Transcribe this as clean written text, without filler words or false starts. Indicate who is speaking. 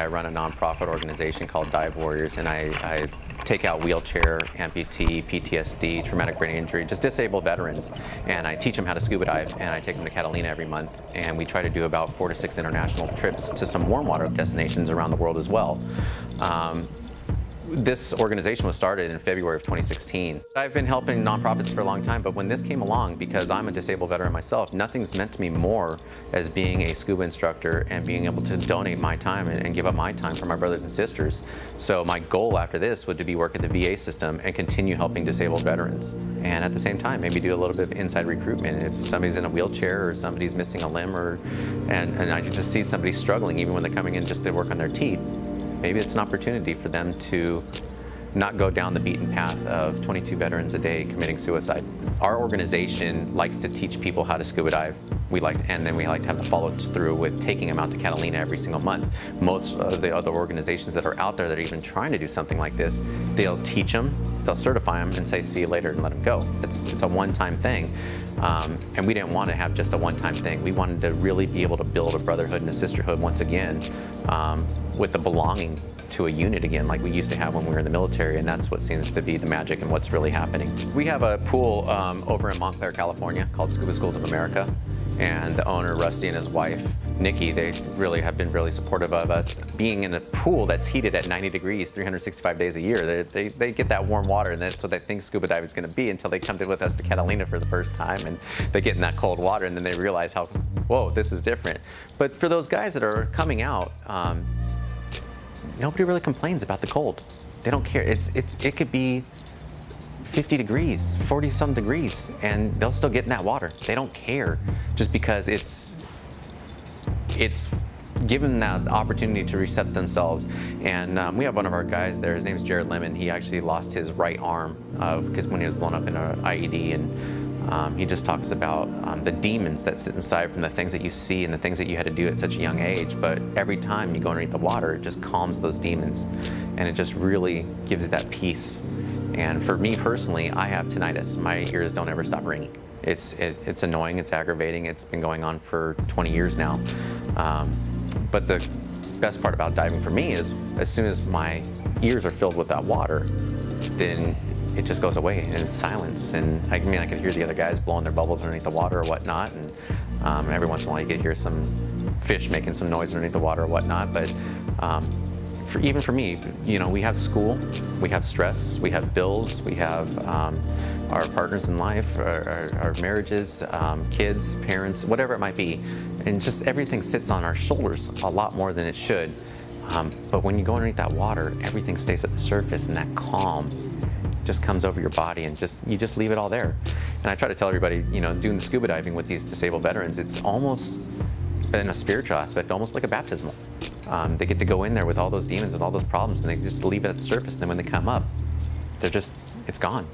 Speaker 1: I run a nonprofit organization called Dive Warriors, and I take out wheelchair, amputee, PTSD, traumatic brain injury, just disabled veterans, and I teach them how to scuba dive, and I take them to Catalina every month, and we try to do about 4 to 6 international trips to some warm water destinations around the world as well. This organization was started in February of 2016. I've been helping nonprofits for a long time, but when this came along, because I'm a disabled veteran myself, nothing's meant to me more as being a scuba instructor and being able to donate my time and give up my time for my brothers and sisters. So my goal after this would to be work at the VA system and continue helping disabled veterans. And at the same time, maybe do a little bit of inside recruitment. If somebody's in a wheelchair or somebody's missing a limb, and I just see somebody struggling even when they're coming in just to work on their teeth, maybe it's an opportunity for them to not go down the beaten path of 22 veterans a day committing suicide. Our organization likes to teach people how to scuba dive. And then we like to have the follow through with taking them out to Catalina every single month. Most of the other organizations that are out there that are even trying to do something like this, they'll teach them, they'll certify them, and say see you later and let them go. It's a one-time thing. And we didn't want to have just a one-time thing. We wanted to really be able to build a brotherhood and a sisterhood once again, with the belonging to a unit again, like we used to have when we were in the military, and that's what seems to be the magic and what's really happening. We have a pool over in Montclair, California, called Scuba Schools of America, and the owner, Rusty, and his wife, Nikki, they really have been really supportive of us. Being in a pool that's heated at 90 degrees, 365 days a year, they get that warm water, and that's what they think scuba diving is going to be until they come with us to Catalina for the first time, and they get in that cold water, and then they realize how, whoa, this is different. But for those guys that are coming out, nobody really complains about the cold. They don't care. It could be 50 degrees, 40-some degrees, and they'll still get in that water. They don't care, just because it's given that opportunity to reset themselves. And we have one of our guys there. His name is Jared Lemon. He actually lost his right arm because when he was blown up in an IED, and he just talks about the demons that sit inside from the things that you see and the things that you had to do at such a young age. But every time you go underneath the water, it just calms those demons, and it just really gives you that peace. And for me personally, I have tinnitus. My ears don't ever stop ringing. It's annoying, it's aggravating, it's been going on for 20 years now. But the best part about diving for me is as soon as my ears are filled with that water, then it just goes away and it's silence. And I could hear the other guys blowing their bubbles underneath the water or whatnot, and every once in a while you could hear some fish making some noise underneath the water or whatnot. But even for me, we have school, we have stress, we have bills, we have our partners in life, our marriages, kids, parents, whatever it might be. And just everything sits on our shoulders a lot more than it should. But when you go underneath that water, everything stays at the surface, and that calm just comes over your body, and you just leave it all there. And I try to tell everybody, doing the scuba diving with these disabled veterans, it's almost, in a spiritual aspect, almost like a baptismal. They get to go in there with all those demons and all those problems, and they just leave it at the surface, and then when they come up, it's gone.